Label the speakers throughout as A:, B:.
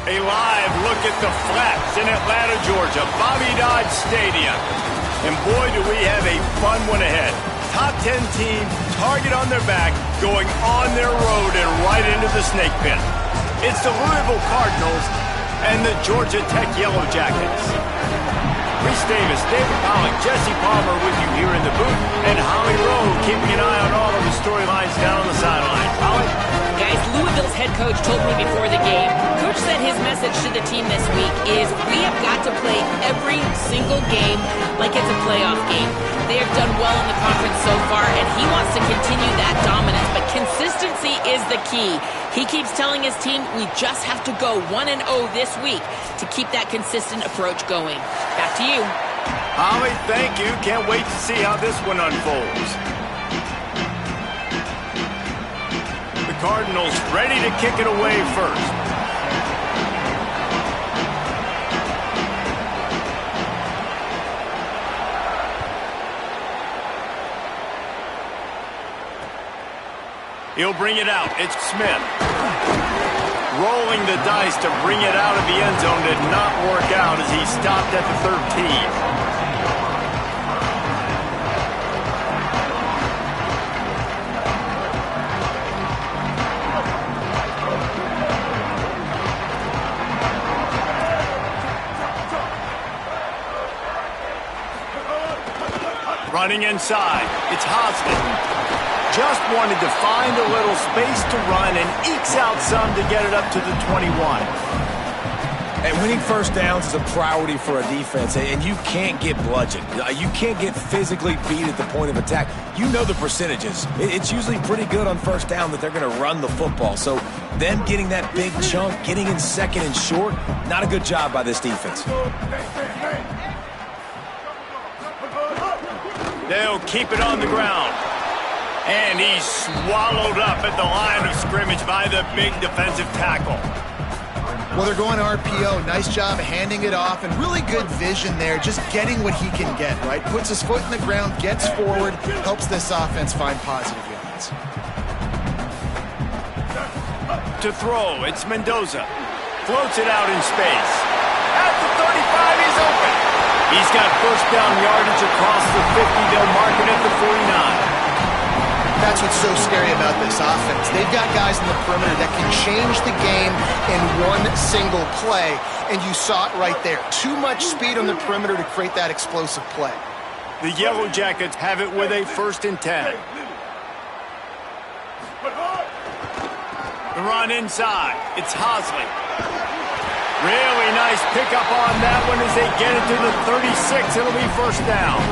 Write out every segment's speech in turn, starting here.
A: A live look at the Flats in Atlanta, Georgia, Bobby Dodd Stadium. And boy, do we have a fun one ahead. Top 10 team, target on their back, going on their road and right into the snake pit. It's the Louisville Cardinals and the Georgia Tech Yellow Jackets. Reese Davis, David Pollock, Jesse Palmer with you here in the booth, and Holly Rowe keeping an eye on all of the storylines down on the sideline. Holly?
B: Guys, Louisville's head coach told me before the game, Coach said his message to the team this week is we have got to play every single game like it's a playoff game. They have done well in the conference so far, and he wants to continue that dominance, but consistency is the key. He keeps telling his team we just have to go 1-0 this week to keep that consistent approach going. Back to you.
A: Holly, thank you. Can't wait to see how this one unfolds. The Cardinals ready to kick it away first. He'll bring it out. It's Smith. Rolling the dice to bring it out of the end zone did not work out as he stopped at the 13. Running inside. It's Hoskin. Just wanted to find a little space to run and ekes out some to get it up to the 21.
C: And winning first downs is a priority for a defense, and you can't get bludgeoned. You can't get physically beat at the point of attack. You know the percentages. It's usually pretty good on first down that they're going to run the football. So them getting that big chunk, getting in second and short, not a good job by this defense.
A: They'll keep it on the ground. And he's swallowed up at the line of scrimmage by the big defensive tackle.
D: Well, they're going RPO. Nice job handing it off, and really good vision there, just getting what he can get, right? Puts his foot in the ground, gets forward, helps this offense find positive yards.
A: To throw, it's Mendoza. Floats it out in space. At the 35, he's open. He's got first down yardage across the 50. They'll mark it at the 49.
D: That's what's so scary about this offense. They've got guys in the perimeter that can change the game in one single play, and you saw it right there. Too much speed on the perimeter to create that explosive play.
A: The Yellow Jackets have it with a 1st and 10. The run inside. It's Hosley. Really nice pickup on that one as they get it to the 36. It'll be first down.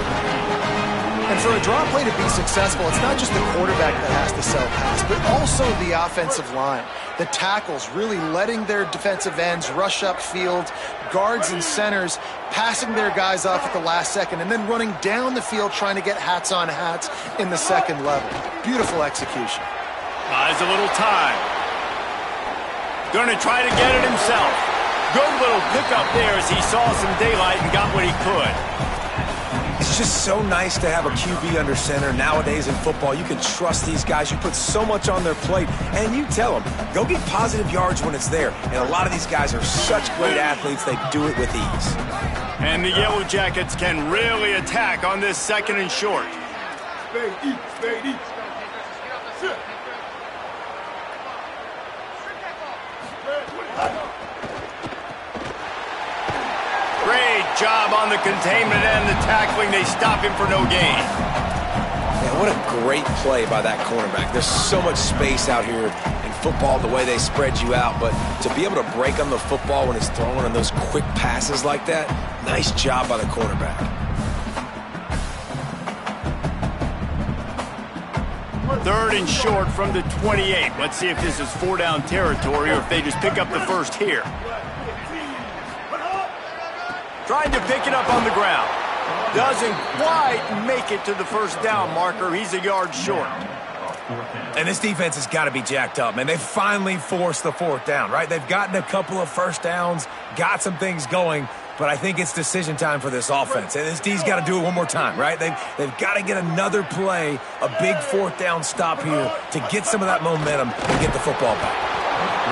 D: And for a draw play to be successful, it's not just the quarterback that has to sell pass, but also the offensive line. The tackles really letting their defensive ends rush upfield, guards and centers passing their guys off at the last second, and then running down the field trying to get hats on hats in the second level. Beautiful execution.
A: Buys a little time. Going to try to get it himself. Good little pickup there as he saw some daylight and got what he could.
C: It's just so nice to have a QB under center. Nowadays in football, you can trust these guys. You put so much on their plate, and you tell them, go get positive yards when it's there. And a lot of these guys are such great athletes, they do it with ease.
A: And the Yellow Jackets can really attack on this 2nd and short. Great job on the containment and the tackling. They stop him for no gain.
C: Yeah, What a great play by that cornerback. There's so much space out here in football, the way they spread you out, but to be able to break on the football when it's thrown on those quick passes like that, nice job by the cornerback.
A: Third and short from the 28. Let's see if this is 4-down territory or if they just pick up the first here. Trying to pick it up on the ground. Doesn't quite make it to the first down marker. He's a yard short.
C: And this defense has got to be jacked up, man. They finally forced the fourth down, right? They've gotten a couple of first downs, got some things going, but I think it's decision time for this offense. And this D's got to do it one more time, right? They've got to get another play, a big fourth down stop here to get some of that momentum and get the football back.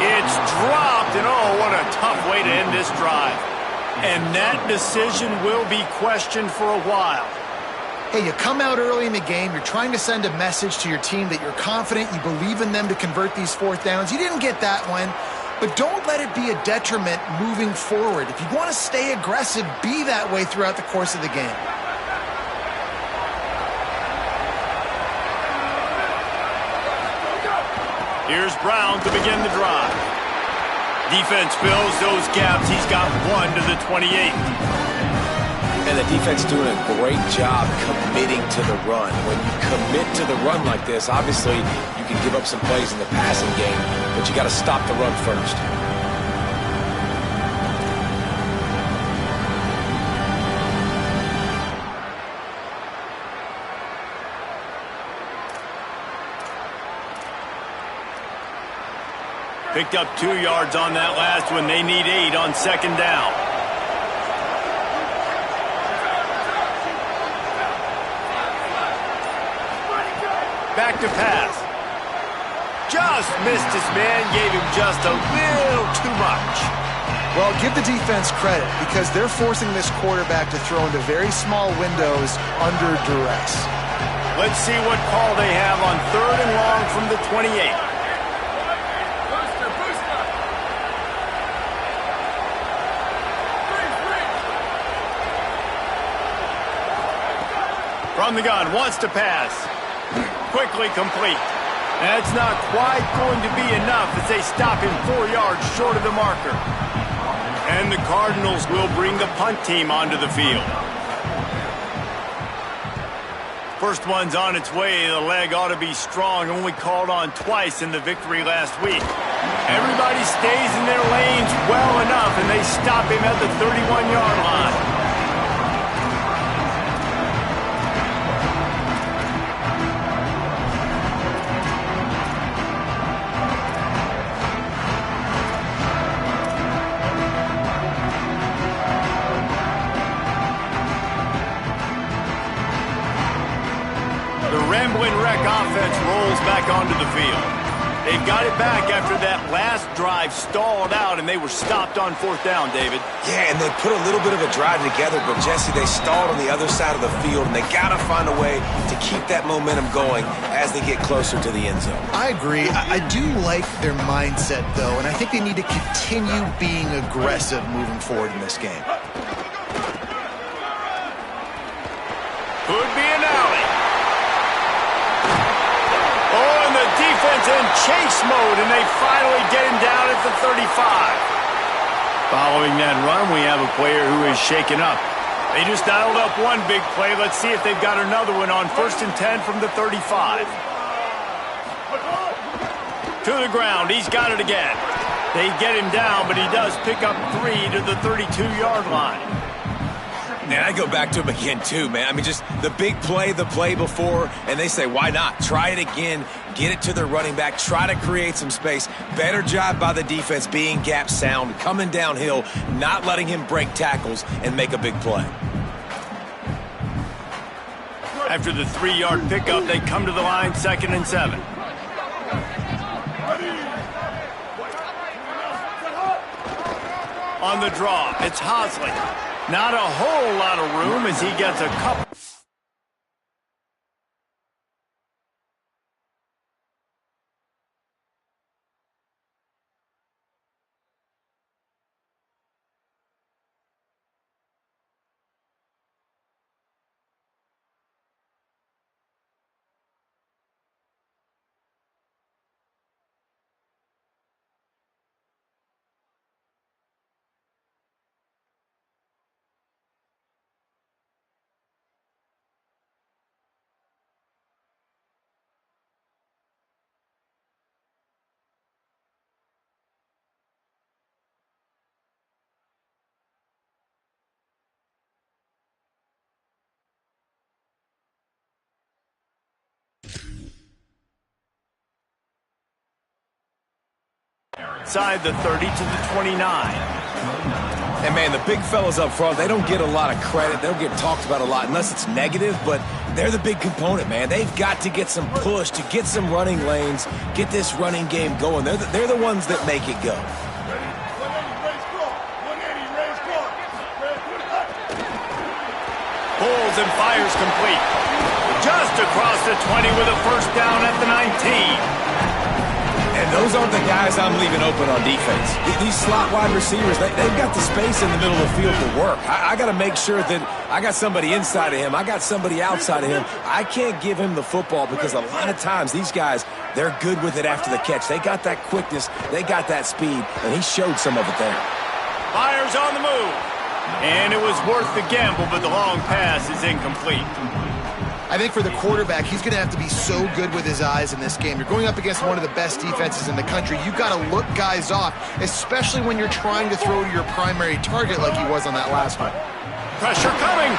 A: It's dropped, and oh, what a tough way to end this drive. And that decision will be questioned for a while.
D: Hey, you come out early in the game, you're trying to send a message to your team that you're confident, you believe in them to convert these fourth downs. You didn't get that one, but don't let it be a detriment moving forward. If you want to stay aggressive, be that way throughout the course of the game.
A: Here's Brown to begin the drive. Defense fills those gaps. He's got one to the 28.
C: And the defense doing a great job committing to the run. When you commit to the run like this, obviously you can give up some plays in the passing game, but you got to stop the run first.
A: Picked up 2 yards on that last one. They need 8 on second down. Back to pass. Just missed his man, gave him just a little too much.
D: Well, give the defense credit because they're forcing this quarterback to throw into very small windows under duress.
A: Let's see what call they have on third and long from the 28. From the gun, wants to pass. Quickly complete. That's not quite going to be enough as they stop him 4 yards short of the marker. And the Cardinals will bring the punt team onto the field. First one's on its way. The leg ought to be strong. Only called on twice in the victory last week. Everybody stays in their lanes well enough, and they stop him at the 31-yard line. Rambling wreck offense rolls back onto the field. They've got it back after that last drive stalled out, and they were stopped on fourth down, David.
C: Yeah, and they put a little bit of a drive together, but, Jesse, they stalled on the other side of the field, and they got to find a way to keep that momentum going as they get closer to the end zone.
D: I agree. I do like their mindset, though, and I think they need to continue being aggressive moving forward in this game.
A: Could be an alley. Oh, and the defense in chase mode, and they finally get him down at the 35. Following that run, we have a player who is shaken up. They just dialed up one big play. Let's see if they've got another one on 1st and 10 from the 35. To the ground. He's got it again. They get him down, but he does pick up 3 to the 32-yard line.
C: Man, I go back to him again, too, man. I mean, just the big play, the play before, and they say, why not? Try it again, get it to their running back, try to create some space. Better job by the defense being gap sound, coming downhill, not letting him break tackles and make a big play.
A: After the 3-yard pickup, they come to the line, 2nd and 7. On the draw, it's Hosley. Not a whole lot of room as he gets a couple. outside the 30 to the 29.
C: And, man, the big fellas up front, they don't get a lot of credit. They don't get talked about a lot unless it's negative, but they're the big component, man. They've got to get some push, to get some running lanes, get this running game going. They're the ones that make it go.
A: Pulls and fires complete. Just across the 20 with a first down at the 19.
C: And those aren't the guys I'm leaving open on defense. These slot wide receivers, they've got the space in the middle of the field to work. I got to make sure that I got somebody inside of him. I got somebody outside of him. I can't give him the football because a lot of times these guys, they're good with it after the catch. They got that quickness. They got that speed, and he showed some of it there.
A: Fires on the move. And it was worth the gamble, but the long pass is incomplete.
D: I think for the quarterback, he's going to have to be so good with his eyes in this game. You're going up against one of the best defenses in the country. You've got to look guys off, especially when you're trying to throw to your primary target like he was on that last one.
A: Pressure coming.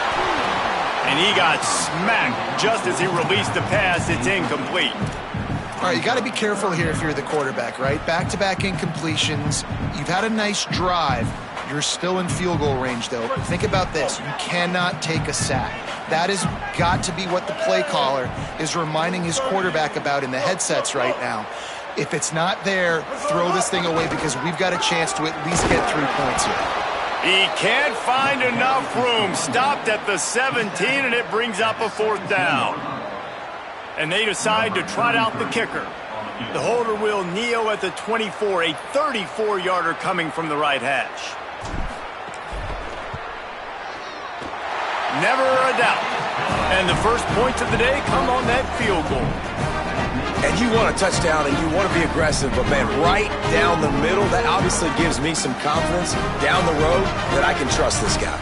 A: And he got smacked just as he released the pass. It's incomplete.
D: All right, you got to be careful here if you're the quarterback, right? Back-to-back incompletions. You've had a nice drive. You're still in field goal range, though. Think about this. You cannot take a sack. That has got to be what the play caller is reminding his quarterback about in the headsets right now. If it's not there, throw this thing away because we've got a chance to at least get 3 points here.
A: He can't find enough room. Stopped at the 17, and it brings up a fourth down. And they decide to trot out the kicker. The holder will kneel at the 24, a 34-yarder coming from the right hash. Never a doubt. And the first points of the day come on that field goal.
C: And you want a touchdown and you want to be aggressive, but, man, right down the middle, that obviously gives me some confidence down the road that I can trust this guy.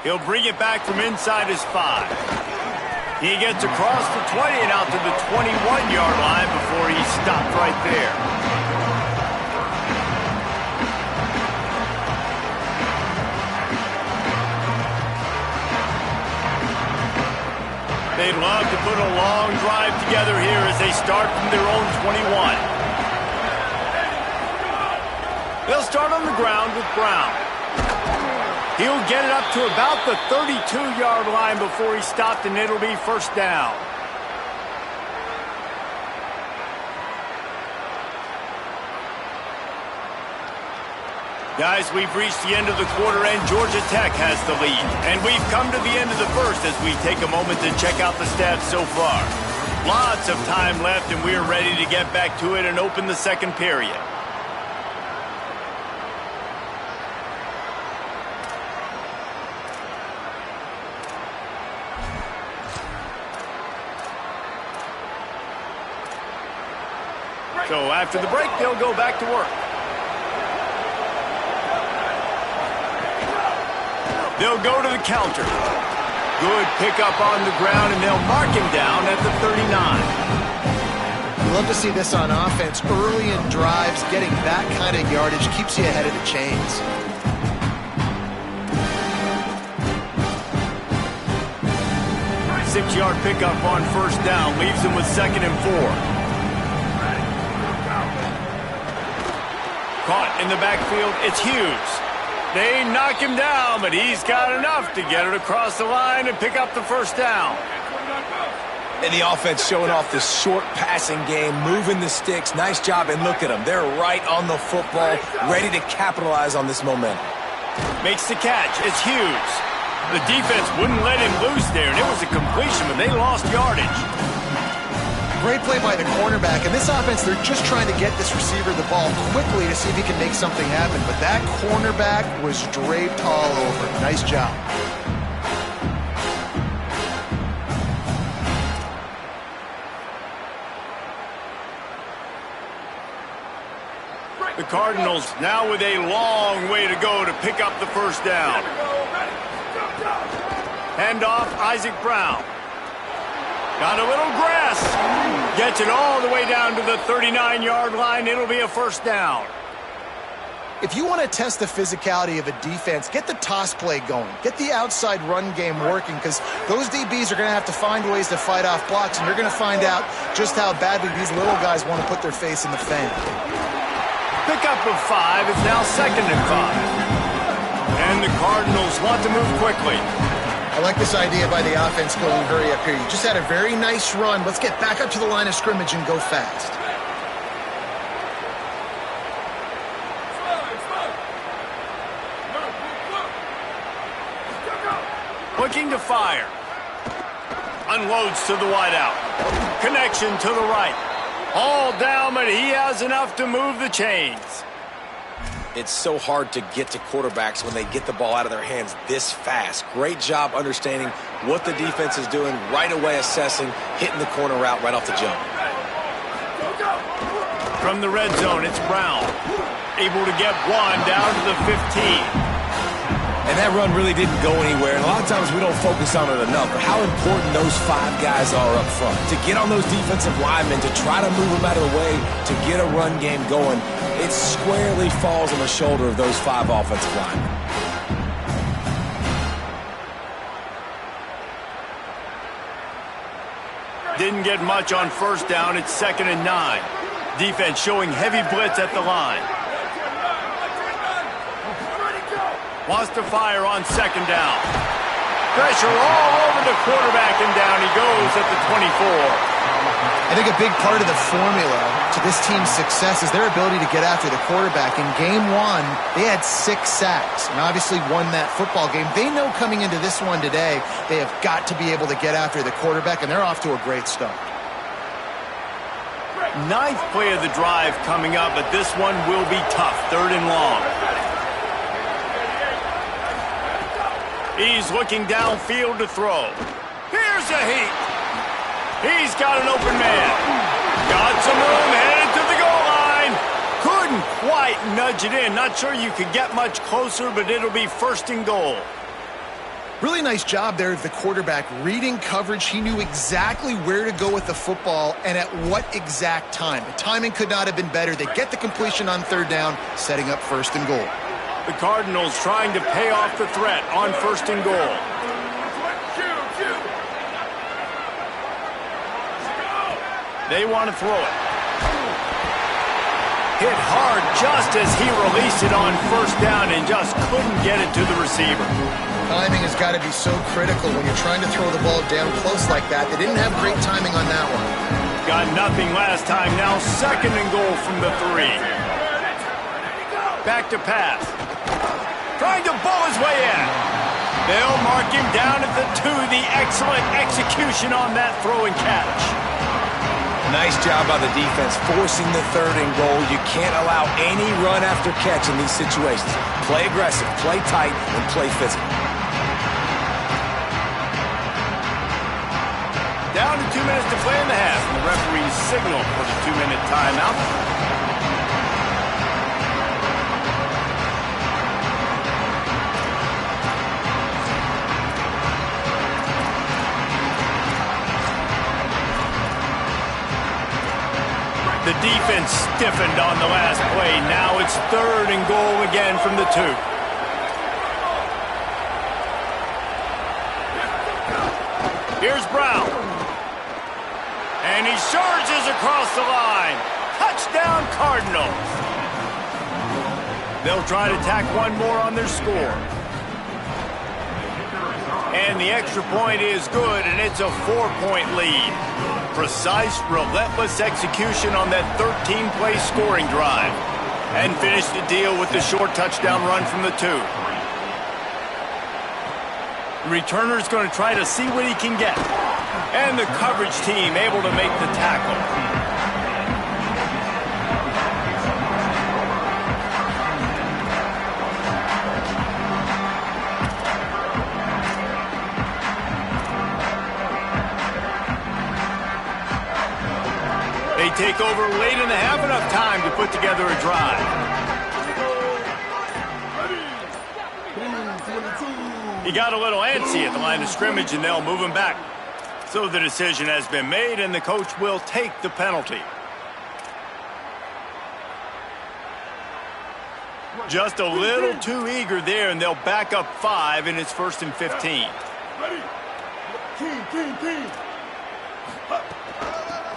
A: He'll bring it back from inside his 5. He gets across the 20 and out to the 21-yard line before he stopped right there. They'd love to put a long drive together here as they start from their own 21. They'll start on the ground with Brown. He'll get it up to about the 32-yard line before he stopped, and it'll be first down. Guys, we've reached the end of the quarter, and Georgia Tech has the lead. And we've come to the end of the first as we take a moment to check out the stats so far. Lots of time left, and we're ready to get back to it and open the second period. So after the break, they'll go back to work. They'll go to the counter. Good pickup on the ground, and they'll mark him down at the 39.
D: You love to see this on offense. Early in drives, getting that kind of yardage keeps you ahead of the chains.
A: Six-yard pickup on first down leaves him with 2nd and 4. Caught in the backfield, it's Hughes. They knock him down, but he's got enough to get it across the line and pick up the first down.
C: And the offense showing off this short passing game, moving the sticks. Nice job, and look at them. They're right on the football, ready to capitalize on this momentum.
A: Makes the catch. It's Hughes. The defense wouldn't let him loose there, and it was a completion, but they lost yardage.
D: Great play by the cornerback. In this offense, they're just trying to get this receiver the ball quickly to see if he can make something happen. But that cornerback was draped all over. Nice job.
A: The Cardinals now with a long way to go to pick up the first down. Hand off, Isaac Brown. Got a little grass. Gets it all the way down to the 39-yard line. It'll be a first down.
D: If you want to test the physicality of a defense, get the toss play going. Get the outside run game working, because those DBs are going to have to find ways to fight off blocks, and you're going to find out just how badly these little guys want to put their face in the fan.
A: Pickup of 5. It's now 2nd and 5. And the Cardinals want to move quickly.
D: I like this idea by the offense going hurry up here. You just had a very nice run. Let's get back up to the line of scrimmage and go fast.
A: Looking to fire. Unloads to the wideout. Connection to the right. All down, but he has enough to move the chains.
C: It's so hard to get to quarterbacks when they get the ball out of their hands this fast. Great job understanding what the defense is doing, right away assessing, hitting the corner route right off the jump.
A: From the red zone, it's Brown. Able to get one down to the 15.
C: And that run really didn't go anywhere. And a lot of times we don't focus on it enough. But how important those 5 guys are up front. To get on those defensive linemen, to try to move them out of the way, to get a run game going, it squarely falls on the shoulder of those 5 offensive linemen.
A: Didn't get much on first down. It's 2nd and 9. Defense showing heavy blitz at the line. Wants to fire on 2nd down. Pressure all over the quarterback, and down he goes at the 24.
D: I think a big part of the formula to this team's success is their ability to get after the quarterback. In game 1, they had 6 sacks and obviously won that football game. They know coming into this one today, they have got to be able to get after the quarterback, and they're off to a great start.
A: 9th play of the drive coming up, but this one will be tough. 3rd and long. He's looking downfield to throw. Here's a heat. He's got an open man. Got some room, headed to the goal line. Couldn't quite nudge it in. Not sure you could get much closer, but it'll be 1st and goal.
D: Really nice job there of the quarterback reading coverage. He knew exactly where to go with the football and at what exact time. The timing could not have been better. They get the completion on 3rd down, setting up 1st and goal.
A: The Cardinals trying to pay off the threat on 1st and goal. They want to throw it. Hit hard just as he released it on 1st down and just couldn't get it to the receiver.
D: Timing has got to be so critical when you're trying to throw the ball down close like that. They didn't have great timing on that one.
A: Got nothing last time. Now 2nd and goal from the 3. Back to pass. Trying to bowl his way in. They'll mark him down at the 2. The excellent execution on that throw and catch.
C: Nice job by the defense forcing the 3rd and goal. You can't allow any run after catch in these situations. Play aggressive, play tight, and play physical.
A: Down to 2 minutes to play in the half. And the referee's signal for the 2-minute timeout. The defense stiffened on the last play. Now it's 3rd and goal again from the 2. Here's Brown. And he surges across the line. Touchdown, Cardinals. They'll try to tack one more on their score. And the extra point is good, and it's a 4-point lead. Precise, relentless execution on that 13-play scoring drive. And finish the deal with the short touchdown run from the 2. The returner's going to try to see what he can get. And the coverage team able to make the tackle. They take over late in the half, enough time to put together a drive. He got a little antsy at the line of scrimmage, and they'll move him back. So the decision has been made, and the coach will take the penalty. Just a little too eager there, and they'll back up 5, and it's 1st and 15.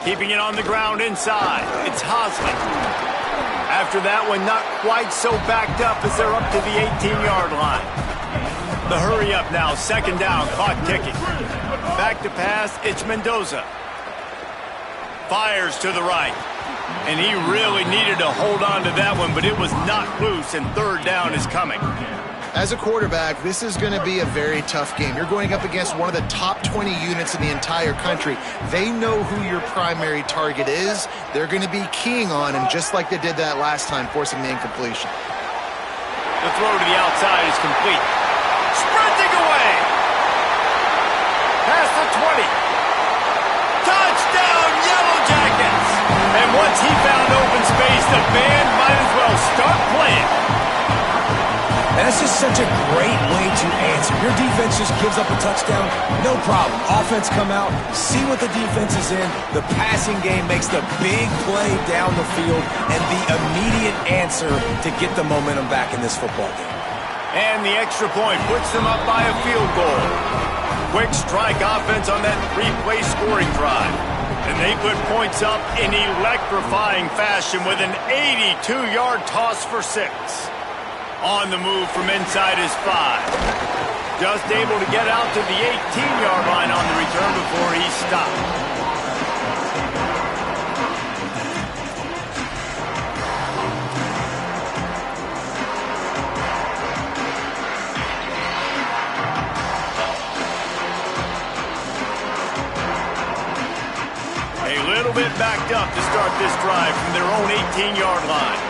A: Keeping it on the ground inside. It's Hosley. After that one, not quite so backed up as they're up to the 18-yard line. The hurry up now, 2nd down, clock ticking. Back to pass, it's Mendoza. Fires to the right. And he really needed to hold on to that one, but it was knocked loose, and 3rd down is coming.
D: As a quarterback, this is going to be a very tough game. You're going up against one of the top 20 units in the entire country. They know who your primary target is. They're going to be keying on him, just like they did that last time, forcing the incompletion.
A: The throw to the outside is complete. Sprinting away. Past the 20. Touchdown, Yellow Jackets. And once he found open space, the band might as well start playing.
C: And that's just such a great way to answer. Your defense just gives up a touchdown, no problem. Offense come out, see what the defense is in. The passing game makes the big play down the field and the immediate answer to get the momentum back in this football game.
A: And the extra point puts them up by a field goal. Quick strike offense on that 3-play scoring drive. And they put points up in electrifying fashion with an 82-yard toss for 6. On the move from inside his 5. Just able to get out to the 18-yard line on the return before he stopped. A little bit backed up to start this drive from their own 18-yard line.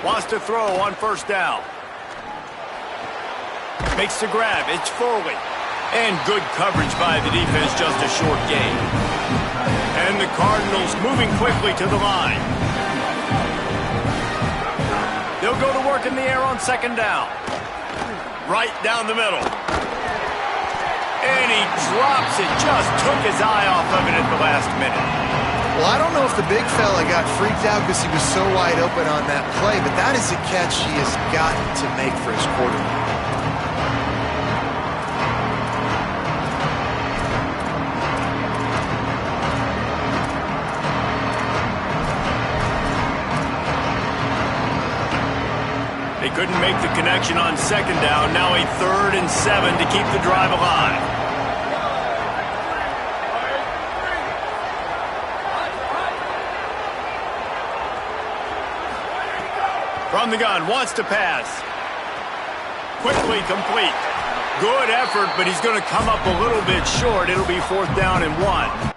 A: Wants to throw on 1st down. Makes the grab. It's Foley. And good coverage by the defense, just a short gain. And the Cardinals moving quickly to the line. They'll go to work in the air on 2nd down. Right down the middle. And he drops it. Just took his eye off of it at the last minute.
D: Well, I don't know if the big fella got freaked out because he was so wide open on that play, but that is a catch he has got to make for his quarterback.
A: They couldn't make the connection on 2nd down. Now a 3rd and 7 to keep the drive alive. From the gun, wants to pass. Quickly complete. Good effort, but he's going to come up a little bit short. It'll be 4th down and 1.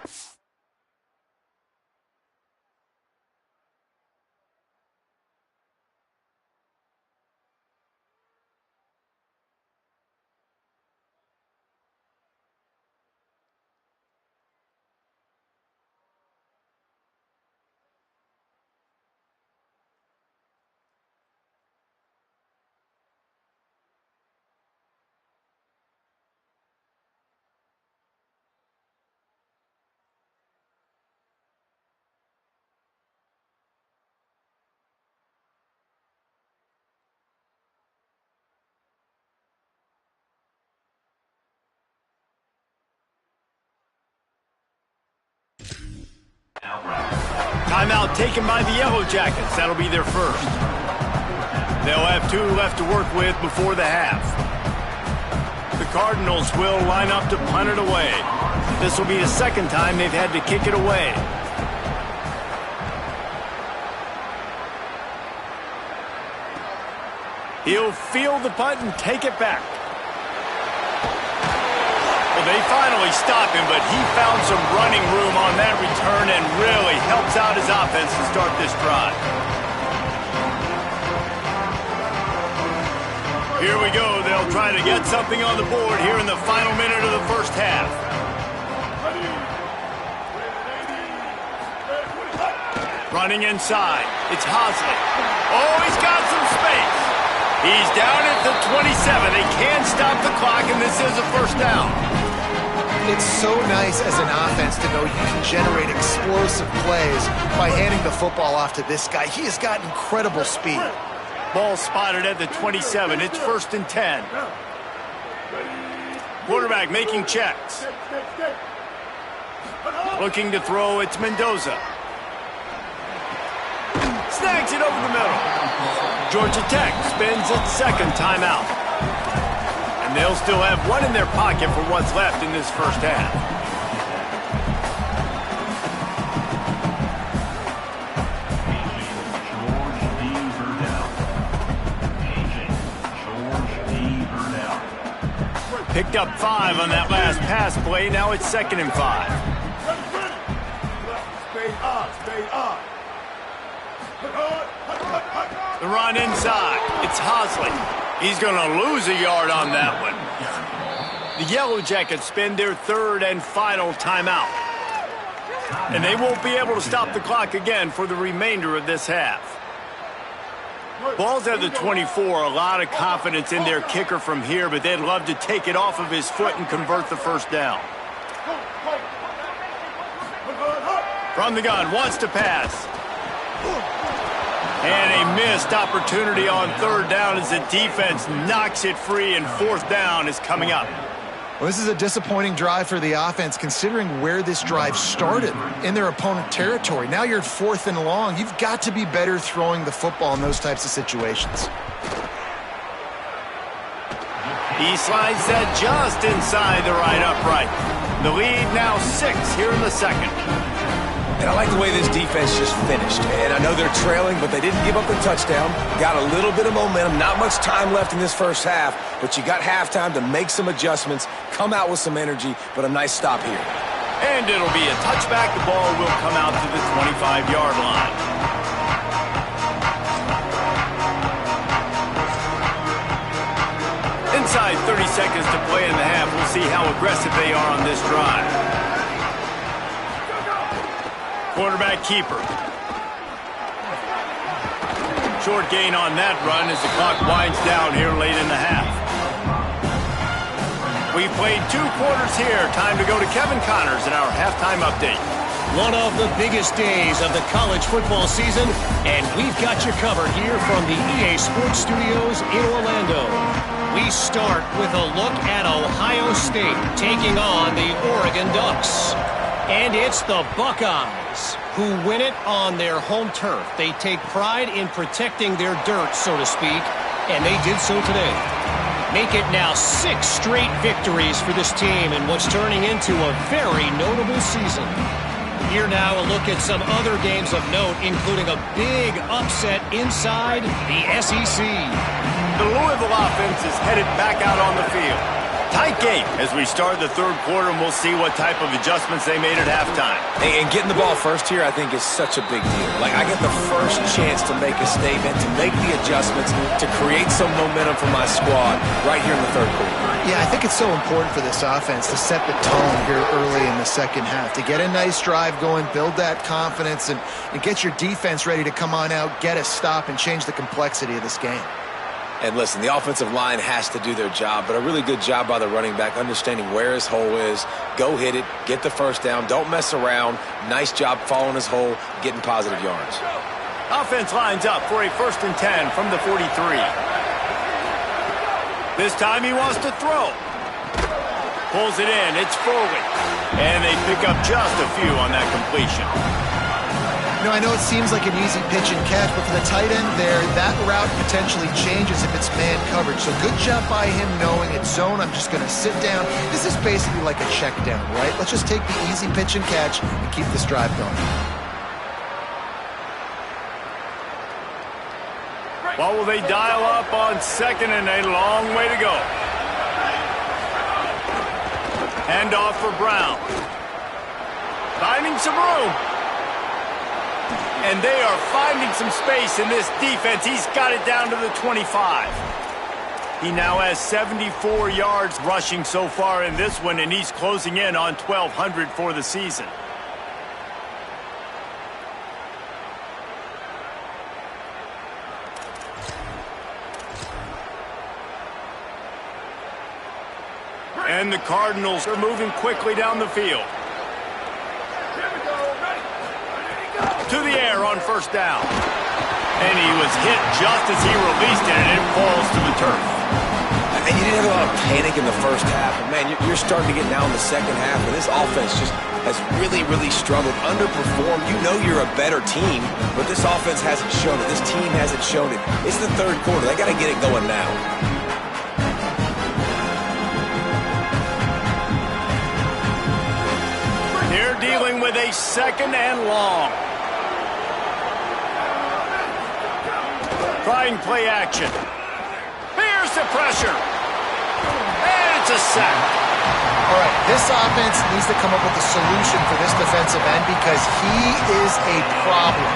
A: Timeout taken by the Yellow Jackets. That'll be their first. They'll have 2 left to work with before the half. The Cardinals will line up to punt it away. This will be the 2nd time they've had to kick it away. He'll field the punt and take it back. Well, they finally stop him, but he found some running room on that return and really helps out his offense to start this drive. Here we go. They'll try to get something on the board here in the final minute of the first half. Running inside. It's Hosley. Oh, he's got some space. He's down at the 27. They can't stop the clock, and this is a 1st down.
D: It's so nice as an offense to know you can generate explosive plays by handing the football off to this guy. He has got incredible speed.
A: Ball spotted at the 27. It's 1st and 10. Quarterback making checks. Looking to throw, it's Mendoza. Snags it over the middle. Georgia Tech spends its second timeout. And they'll still have one in their pocket for what's left in this first half. Picked up 5 on that last pass play. Now it's 2nd and 5. The run inside. It's Hosley. He's going to lose a yard on that one. The Yellow Jackets spend their 3rd and final timeout. And they won't be able to stop the clock again for the remainder of this half. Ball's at the 24. A lot of confidence in their kicker from here, but they'd love to take it off of his foot and convert the first down. From the gun, wants to pass. And a missed opportunity on 3rd down as the defense knocks it free, and 4th down is coming up.
D: Well, this is a disappointing drive for the offense, considering where this drive started, in their opponent territory. Now you're at 4th and long. You've got to be better throwing the football in those types of situations.
A: He slides that just inside the right upright. The lead now 6 here in the second.
C: And I like the way this defense just finished. And I know they're trailing, but they didn't give up the touchdown. Got a little bit of momentum. Not much time left in this first half, but you got halftime to make some adjustments, come out with some energy, but a nice stop here.
A: And it'll be a touchback. The ball will come out to the 25-yard line. Inside 30 seconds to play in the half. We'll see how aggressive they are on this drive. Quarterback keeper. Short gain on that run as the clock winds down here late in the half. We've played 2 quarters here. Time to go to Kevin Connors in our halftime update.
E: One of the biggest days of the college football season, and we've got you covered here from the EA Sports Studios in Orlando. We start with a look at Ohio State taking on the Oregon Ducks. And it's the Buckeyes who win it on their home turf. They take pride in protecting their dirt, so to speak, and they did so today. Make it now 6 straight victories for this team in what's turning into a very notable season. Here now a look at some other games of note, including a big upset inside the SEC.
A: The Louisville offense is headed back out on the field. Tight game as we start the 3rd quarter, and we'll see what type of adjustments they made at halftime.
C: And getting the ball first here, I think, is such a big deal. Like, I get the first chance to make a statement, to make the adjustments, to create some momentum for my squad right here in the 3rd quarter.
D: Yeah, I think it's so important for this offense to set the tone here early in the second half, to get a nice drive going, build that confidence, and get your defense ready to come on out, get a stop, and change the complexity of this game.
C: And listen, the offensive line has to do their job, but a really good job by the running back, understanding where his hole is. Go hit it, get the first down, don't mess around. Nice job following his hole, getting positive yards.
A: Offense lines up for a 1st and 10 from the 43. This time he wants to throw. Pulls it in, it's Foley. And they pick up just a few on that completion.
D: You know, I know it seems like an easy pitch and catch, but for the tight end there, that route potentially changes if it's man coverage. So good job by him knowing it's zone. I'm just going to sit down. This is basically like a check down, right? Let's just take the easy pitch and catch and keep this drive going.
A: Well, will they dial up on 2nd and a long way to go? Handoff for Brown. Finding some room. And they are finding some space in this defense. He's got it down to the 25. He now has 74 yards rushing so far in this one, and he's closing in on 1,200 for the season. And the Cardinals are moving quickly down the field. To the air on first down. And he was hit just as he released it, and it falls to the turf.
C: And you didn't have a lot of panic in the first half. But man, you're starting to get down in the second half, and this offense just has really, really struggled, underperformed. You know you're a better team, but this offense hasn't shown it. This team hasn't shown it. It's the third quarter. They got to get it going now.
A: They're dealing with a second and long. Trying play action. Here's the pressure. And it's a sack.
D: All right, this offense needs to come up with a solution for this defensive end because he is a problem.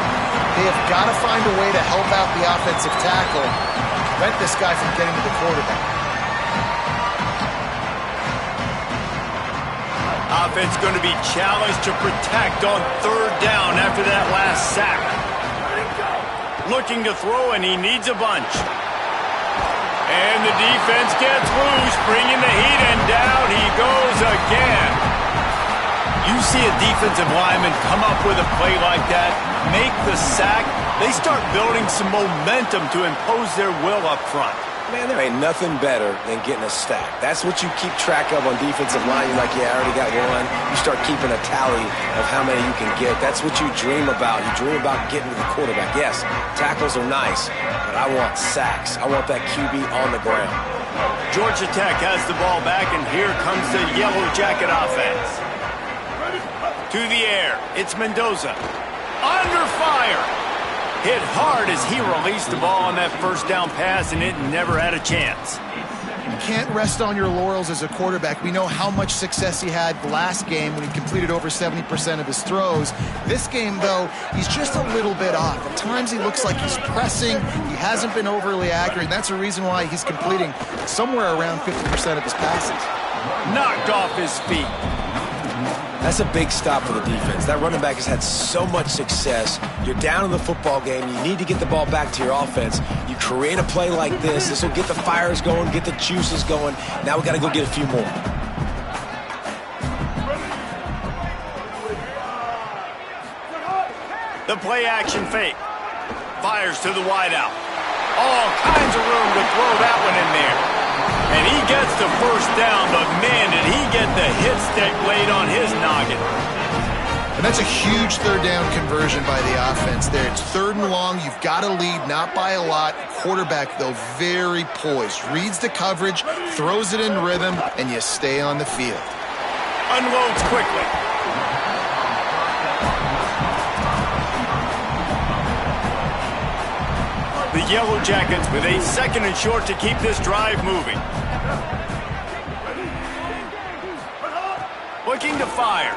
D: They have got to find a way to help out the offensive tackle and prevent this guy from getting to the quarterback.
A: Offense going to be challenged to protect on third down after that last sack. Looking to throw, and he needs a bunch. And the defense gets loose, bringing the heat, and down he goes again. You see a defensive lineman come up with a play like that, make the sack, they start building some momentum to impose their will up front.
C: Man, there ain't nothing better than getting a stack. That's what you keep track of on defensive line. You're like, yeah, I already got one. You start keeping a tally of how many you can get. That's what you dream about. You dream about getting to the quarterback. Yes, tackles are nice, but I want sacks. I want that QB on the ground.
A: Georgia Tech has the ball back, and here comes the Yellow Jacket offense. To the air, it's Mendoza. Under fire. Hit hard as he released the ball on that first down pass, and it never had a chance.
D: You can't rest on your laurels as a quarterback. We know how much success he had last game when he completed over 70% of his throws. This game, though, he's just a little bit off. At times he looks like he's pressing. He hasn't been overly accurate, and that's the reason why he's completing somewhere around 50% of his passes.
A: Knocked off his feet.
C: That's a big stop for the defense. That running back has had so much success. You're down in the football game. You need to get the ball back to your offense. You create a play like this. This will get the fires going, get the juices going. Now we got to go get a few more.
A: The play action fake. Fires to the wideout. All kinds of room to throw that one in there. And he gets the first down, but man, did he get the hit stick laid on his noggin.
D: And that's a huge third down conversion by the offense there. It's third and long. You've got to lead, not by a lot. Quarterback, though, very poised. Reads the coverage, throws it in rhythm, and you stay on the field.
A: Unloads quickly. The Yellow Jackets with a second and short to keep this drive moving. Looking to fire.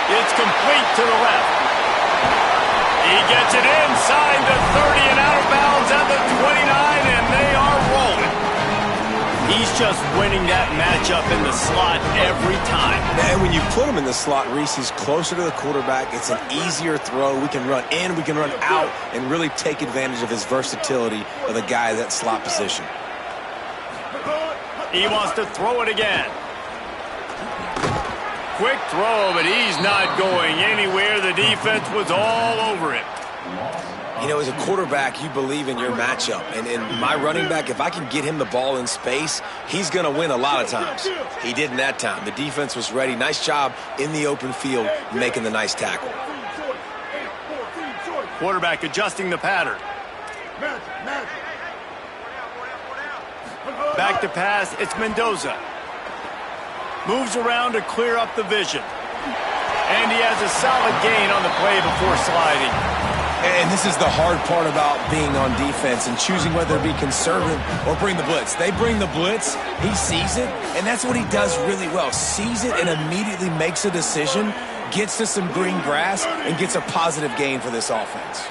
A: It's complete to the left. He gets it inside the 30 and out of bounds at the 29, and they are rolling. He's just winning that matchup in the slot every time.
C: And when you put him in the slot, Reese, he's closer to the quarterback. It's an easier throw. We can run in, we can run out, and really take advantage of his versatility of the guy in that slot position.
A: He wants to throw it again. Quick throw, but he's not going anywhere. The defense was all over it.
C: You know, as a quarterback, you believe in your matchup. And in my running back, if I can get him the ball in space, he's going to win a lot of times. He didn't that time. The defense was ready. Nice job in the open field making the nice tackle.
A: Quarterback adjusting the pattern. Back to pass, it's Mendoza. Moves around to clear up the vision. And he has a solid gain on the play before sliding.
C: And this is the hard part about being on defense and choosing whether to be conservative or bring the blitz. They bring the blitz, he sees it, and that's what he does really well. Sees it and immediately makes a decision, gets to some green grass, and gets a positive gain for this offense.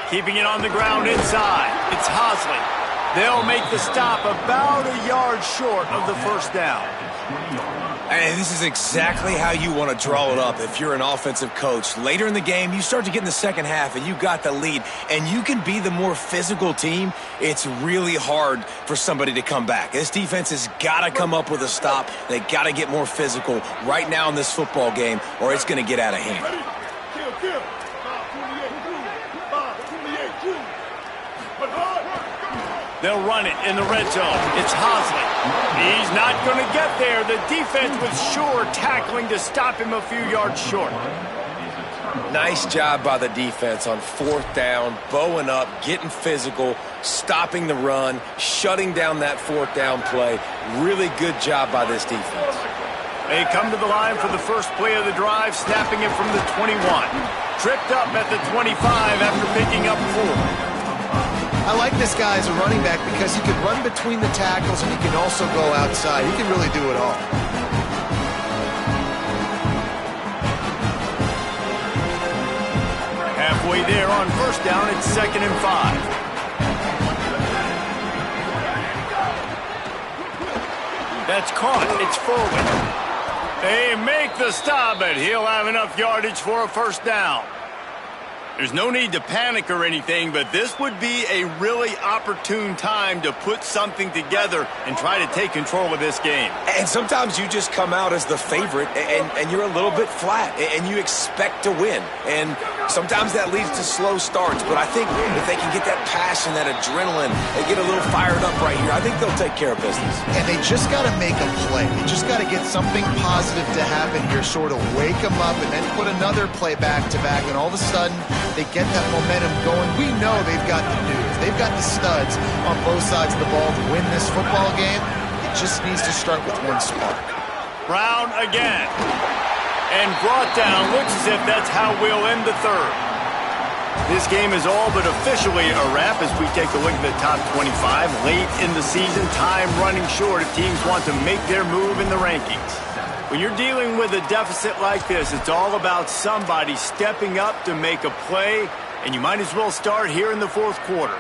A: Keeping it on the ground inside. It's Hosley. They'll make the stop about a yard short of the first down.
C: And this is exactly how you want to draw it up if you're an offensive coach. Later in the game, you start to get in the second half and you got the lead, and you can be the more physical team. It's really hard for somebody to come back. This defense has got to come up with a stop. They got to get more physical right now in this football game, or it's going to get out of hand.
A: They'll run it in the red zone. It's Hosley. He's not going to get there. The defense was sure tackling to stop him a few yards short.
C: Nice job by the defense on fourth down, bowing up, getting physical, stopping the run, shutting down that fourth down play. Really good job by this defense.
A: They come to the line for the first play of the drive, snapping it from the 21. Tripped up at the 25 after picking up 4.
D: I like this guy as a running back because he can run between the tackles and he can also go outside. He can really do it all.
A: Halfway there on first down, it's 2nd and 5. That's caught. It's forward. They make the stop, but he'll have enough yardage for a first down. There's no need to panic or anything, but this would be a really opportune time to put something together and try to take control of this game.
C: And sometimes you just come out as the favorite, and you're a little bit flat, and you expect to win. And sometimes that leads to slow starts, but I think if they can get that passion, that adrenaline, they get a little fired up right here, I think they'll take care of business.
D: And they just got to make a play. They just got to get something positive to happen here, sort of wake them up, and then put another play back-to-back, and all of a sudden, they get that momentum going. We know they've got the dudes. They've got the studs on both sides of the ball to win this football game. It just needs to start with one spark.
A: Brown again. And brought down. Looks as if that's how we'll end the third. This game is all but officially a wrap as we take a look at the top 25. Late in the season, time running short if teams want to make their move in the rankings. When you're dealing with a deficit like this, it's all about somebody stepping up to make a play, and you might as well start here in the fourth quarter.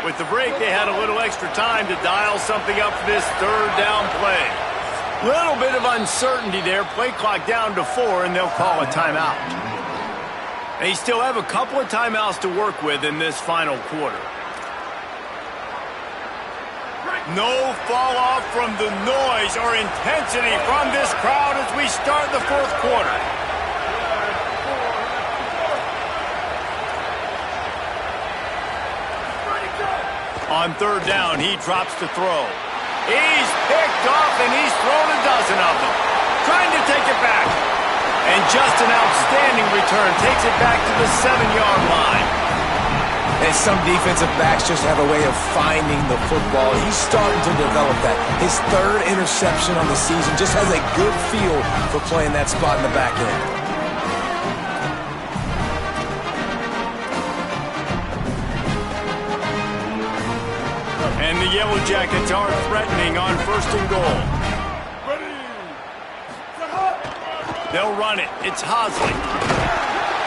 A: With the break, they had a little extra time to dial something up for this third down play. Little bit of uncertainty there. Play clock down to 4, and they'll call a timeout. They still have a couple of timeouts to work with in this final quarter. No fall off from the noise or intensity from this crowd as we start the fourth quarter. On third down, he drops to throw. He's picked off and he's thrown a dozen of them. Trying to take it back. And just an outstanding return. Takes it back to the 7-yard line.
C: And some defensive backs just have a way of finding the football. He's starting to develop that. His third interception on the season just has a good feel for playing that spot in the back end.
A: And the Yellow Jackets are threatening on first and goal. They'll run it. It's Hosley.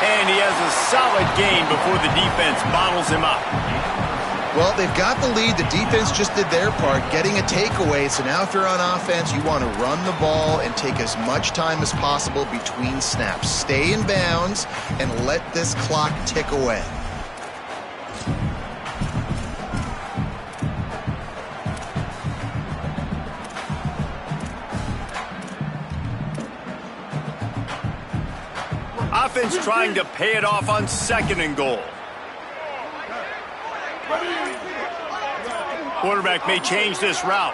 A: And he has a solid gain before the defense bottles him up.
D: Well, they've got the lead. The defense just did their part, getting a takeaway. So now if you're on offense, you want to run the ball and take as much time as possible between snaps. Stay in bounds and let this clock tick away.
A: Offense trying to pay it off on second and goal. Quarterback may change this route.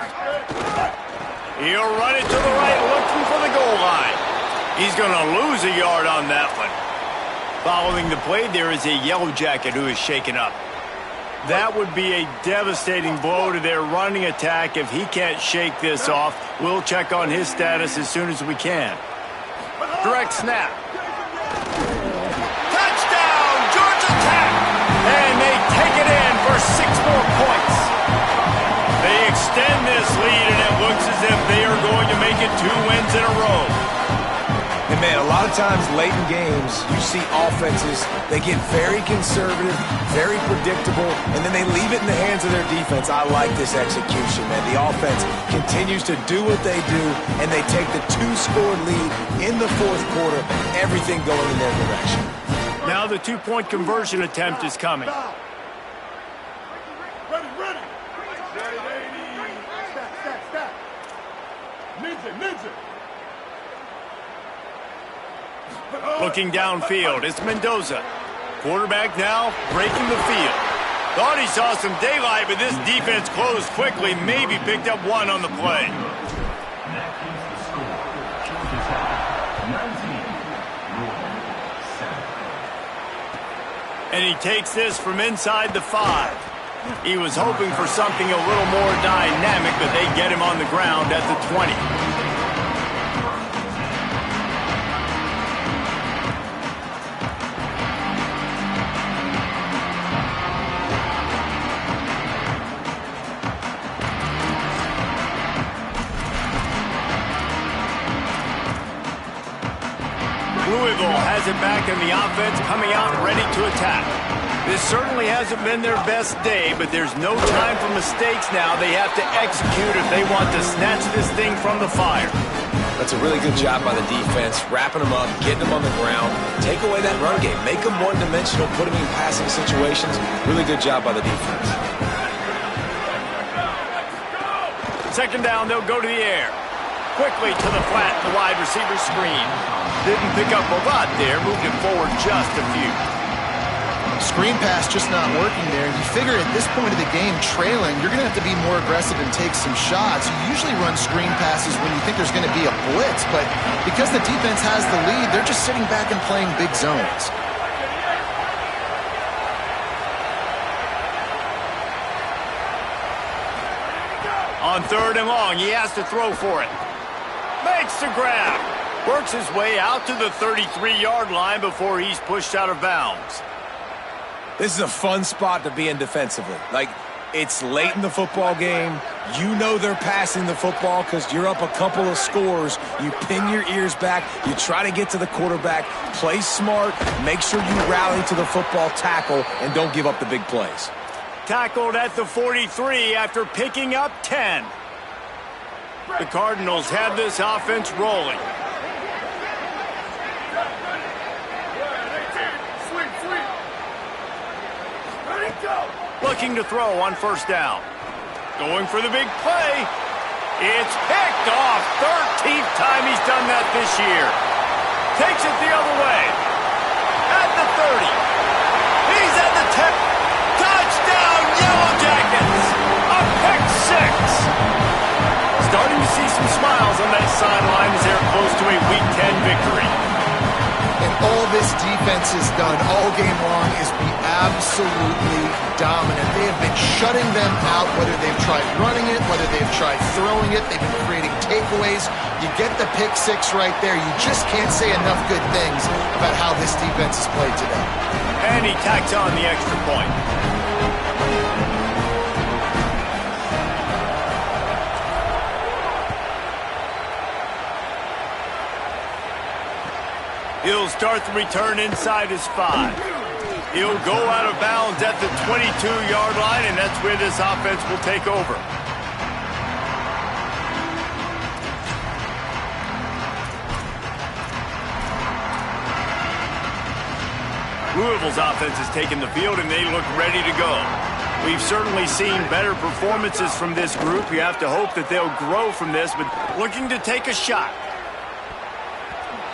A: He'll run it to the right, looking for the goal line. He's going to lose a yard on that one. Following the play, there is a Yellow Jacket who is shaken up. That would be a devastating blow to their running attack if he can't shake this off. We'll check on his status as soon as we can. Direct snap. Touchdown, Georgia Tech! And they take it in for 6 more points. They extend this lead, and it looks as if they are going to make it 2 wins in a row.
C: And, man, a lot of times late in games, you see offenses, they get very conservative, very predictable, and then they leave it in the hands of their defense. I like this execution, man. The offense continues to do what they do, and they take the 2-score lead in the fourth quarter, everything going in their direction.
A: Now the 2-point conversion attempt is coming. Looking downfield, it's Mendoza. Quarterback now breaking the field. Thought he saw some daylight, but this defense closed quickly, maybe picked up one on the play. And he takes this from inside the 5. He was hoping for something a little more dynamic, but they get him on the ground at the 20. Louisville has it back in the offense, coming out ready to attack. This certainly hasn't been their best day, but there's no time for mistakes now. They have to execute if they want to snatch this thing from the fire.
C: That's a really good job by the defense, wrapping them up, getting them on the ground, take away that run game, make them one-dimensional, put them in passing situations. Really good job by the defense.
A: Second down, they'll go to the air. Quickly to the flat, the wide receiver screen. Didn't pick up a lot there, moved it forward just a few.
D: Screen pass just not working there. You figure at this point of the game, trailing, you're going to have to be more aggressive and take some shots. You usually run screen passes when you think there's going to be a blitz, but because the defense has the lead, they're just sitting back and playing big zones.
A: On 3rd and long, he has to throw for it. Makes the grab. Works his way out to the 33-yard line before he's pushed out of bounds.
C: This is a fun spot to be in defensively. Like, it's late in the football game. You know they're passing the football because you're up a couple of scores. You pin your ears back. You try to get to the quarterback. Play smart. Make sure you rally to the football, tackle, and don't give up the big plays.
A: Tackled at the 43 after picking up 10. The Cardinals have this offense rolling. Looking to throw on 1st down. Going for the big play. It's picked off. 13th time he's done that this year. Takes it the other way. At the 30. He's at the 10. Touchdown, Yellow Jackets! A pick 6. Starting to see some smiles on that sideline as they're close to a Week 10 victory.
D: And all this defense has done all game long is be absolutely dominant. They have been shutting them out, whether they've tried running it, whether they've tried throwing it. They've been creating takeaways. You get the pick 6 right there. You just can't say enough good things about how this defense has played today.
A: And he tacks on the extra point. He'll start the return inside his 5. He'll go out of bounds at the 22-yard line, and that's where this offense will take over. Louisville's offense has taken the field, and they look ready to go. We've certainly seen better performances from this group. You have to hope that they'll grow from this, but looking to take a shot.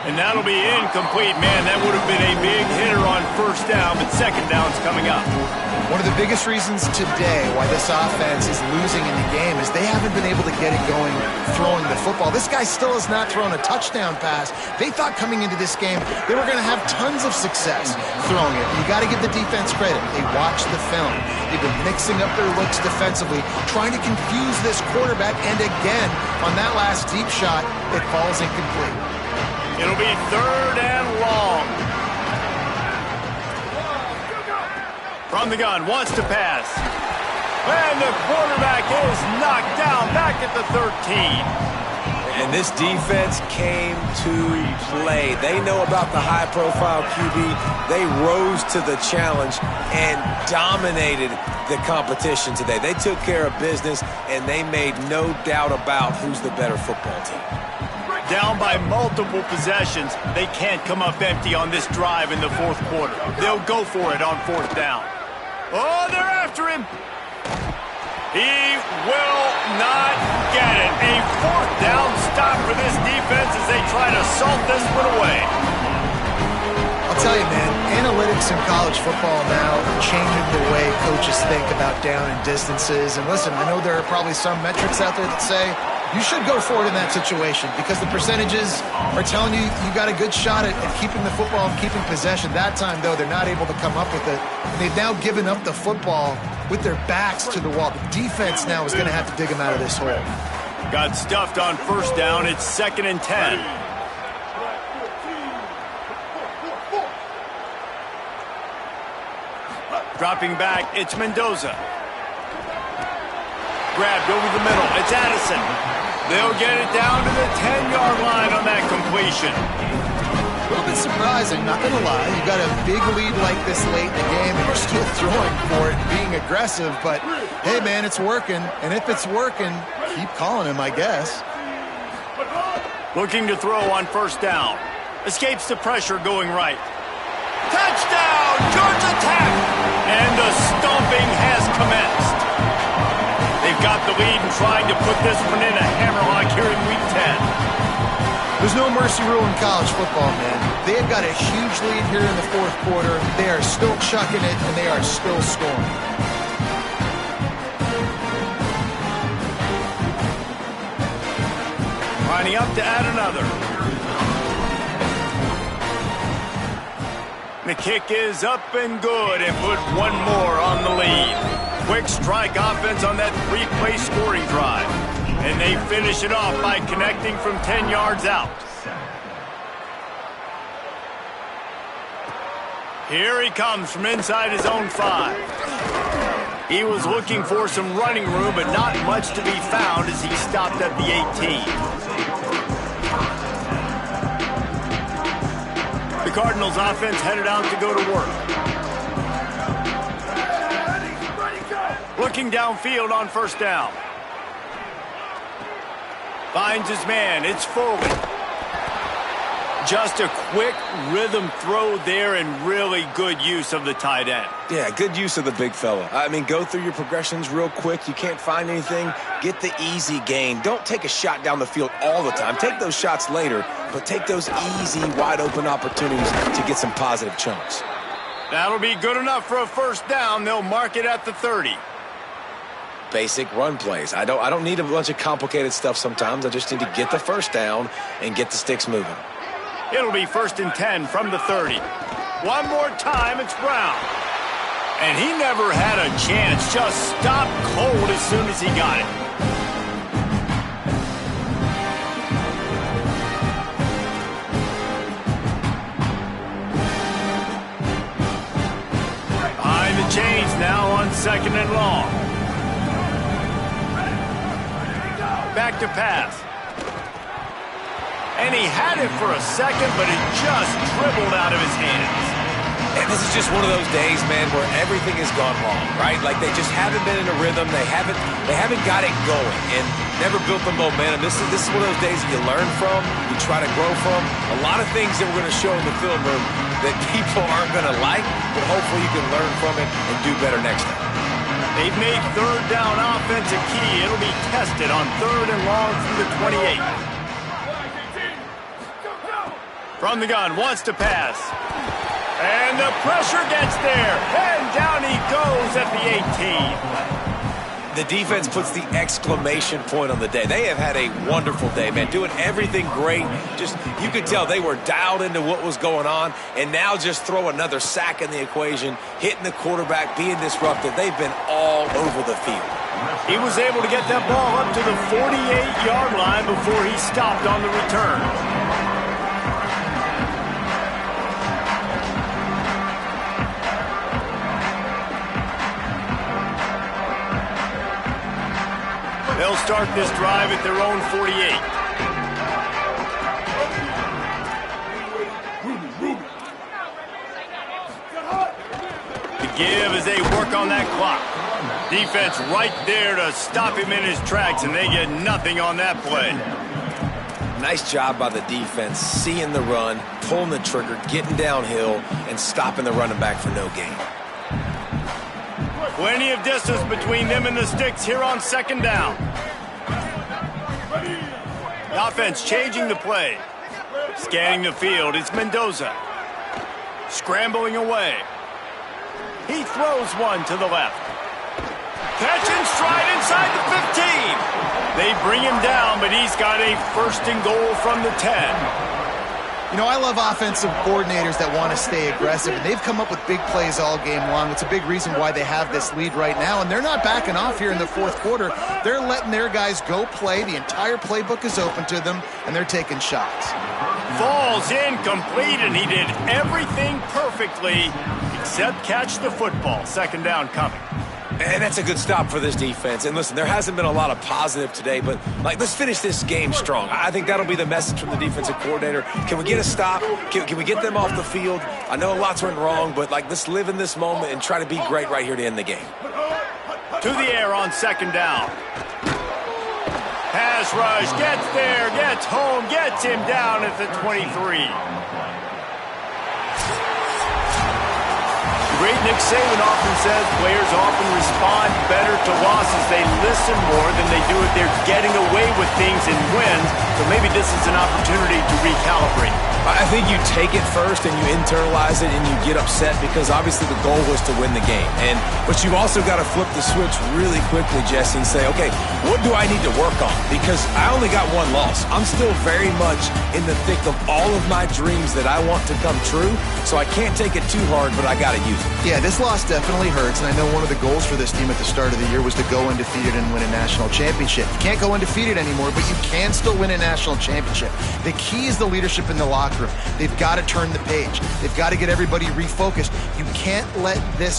A: And that'll be incomplete. Man, that would have been a big hitter on 1st down, but 2nd down's coming up.
D: One of the biggest reasons today why this offense is losing in the game is they haven't been able to get it going throwing the football. This guy still has not thrown a touchdown pass. They thought coming into this game they were going to have tons of success throwing it. You got to give the defense credit. They watched the film. They've been mixing up their looks defensively, trying to confuse this quarterback, and again, on that last deep shot, it falls incomplete.
A: It'll be 3rd and long. From the gun, wants to pass. And the quarterback is knocked down back at the 13.
C: And And this defense came to play. They know about the high-profile QB. They rose to the challenge and dominated the competition today. They took care of business, and they made no doubt about who's the better football team.
A: Down by multiple possessions, they can't come up empty on this drive in the fourth quarter. They'll go for it on fourth down. Oh, they're after him. He will not get it. A fourth down stop for this defense as they try to salt this one away.
D: I'll tell you, man, analytics in college football now are changing the way coaches think about down and distances. And listen, I know there are probably some metrics out there that say you should go for it in that situation because the percentages are telling you you got a good shot at keeping the football and keeping possession. That time, though, they're not able to come up with it. And they've now given up the football with their backs to the wall. The defense now is going to have to dig them out of this hole.
A: Got stuffed on first down. It's 2nd and 10. Dropping back, it's Mendoza. Grabbed over the middle. It's Addison. They'll get it down to the 10-yard line on that completion.
D: A little bit surprising, not going to lie. You got a big lead like this late in the game, and you're still throwing for it and being aggressive. But, hey, man, it's working. And if it's working, keep calling him, I guess.
A: Looking to throw on first down. Escapes the pressure going right. Touchdown! Georgia Tech! And the stomping has commenced. They've got the lead and trying to put this one in a hammerlock here in Week 10.
D: There's no mercy rule in college football, man. They have got a huge lead here in the fourth quarter. They are still chucking it, and they are still scoring.
A: Lining up to add another. The kick is up and good and put one more on the lead. Quick strike offense on that three-play scoring drive. And they finish it off by connecting from 10 yards out. Here he comes from inside his own 5. He was looking for some running room, but not much to be found as he stopped at the 18. The Cardinals offense headed out to go to work. Looking downfield on first down. Finds his man. It's Foley. Just a quick rhythm throw there and really good use of the tight end.
C: Yeah, good use of the big fella. I mean, go through your progressions real quick. You can't find anything. Get the easy gain. Don't take a shot down the field all the time. Take those shots later, but take those easy, wide-open opportunities to get some positive chunks.
A: That'll be good enough for a first down. They'll mark it at the 30.
C: Basic run plays. I don't need a bunch of complicated stuff sometimes. I just need to get the first down and get the sticks moving.
A: It'll be 1st and 10 from the 30. One more time, it's Brown. And he never had a chance. Just stopped cold as soon as he got it. Behind the chains now on 2nd and long. Back to pass. And he had it for a second, but it just dribbled out of his hands.
C: And this is just one of those days, man, where everything has gone wrong, right? Like they just haven't been in a rhythm. They haven't got it going and never built the momentum. This is one of those days that you learn from, you try to grow from. A lot of things that we're going to show in the film room that people aren't going to like, but hopefully you can learn from it and do better next time.
A: They've made third down offense a key. It'll be tested on 3rd and long from the 28. From the gun, wants to pass. And the pressure gets there. And down he goes at the 18.
C: The defense puts the exclamation point on the day. They have had a wonderful day, man, doing everything great. Just, you could tell they were dialed into what was going on, and now just throw another sack in the equation, hitting the quarterback, being disruptive. They've been all over the field.
A: He was able to get that ball up to the 48-yard line before he stopped on the return. They'll start this drive at their own 48. as they work on that clock. Defense right there to stop him in his tracks, and they get nothing on that play.
C: Nice job by the defense, seeing the run, pulling the trigger, getting downhill, and stopping the running back for no gain.
A: Plenty of distance between them and the sticks here on second down. The offense changing the play. Scanning the field, it's Mendoza. Scrambling away. He throws one to the left. Catch and stride inside the 15. They bring him down, but he's got a first and goal from the 10.
D: You know, I love offensive coordinators that want to stay aggressive, and they've come up with big plays all game long. It's a big reason why they have this lead right now, and they're not backing off here in the fourth quarter. They're letting their guys go play. The entire playbook is open to them, and they're taking shots.
A: Falls incomplete, and he did everything perfectly except catch the football. Second down coming.
C: And that's a good stop for this defense. And listen, there hasn't been a lot of positive today, but let's finish this game strong. I think that'll be the message from the defensive coordinator. Can we get a stop? Can we get them off the field? I know lots went wrong, but let's live in this moment and try to be great right here to end the game.
A: To the air on second down. Pass rush, gets there, gets home, gets him down at the 23. Great Nick Saban often says players often respond better to losses. They listen more than they do if they're getting away with things and wins. So maybe this is an opportunity to recalibrate.
C: I think you take it first and you internalize it and you get upset because obviously the goal was to win the game. But you've also got to flip the switch really quickly, Jesse, and say, okay, what do I need to work on? Because I only got one loss. I'm still very much in the thick of all of my dreams that I want to come true. So I can't take it too hard, but I got to use it.
D: Yeah, this loss definitely hurts, and I know one of the goals for this team at the start of the year was to go undefeated and win a national championship. You can't go undefeated anymore, but you can still win a national championship. The key is the leadership in the locker room. They've got to turn the page. They've got to get everybody refocused. You can't let this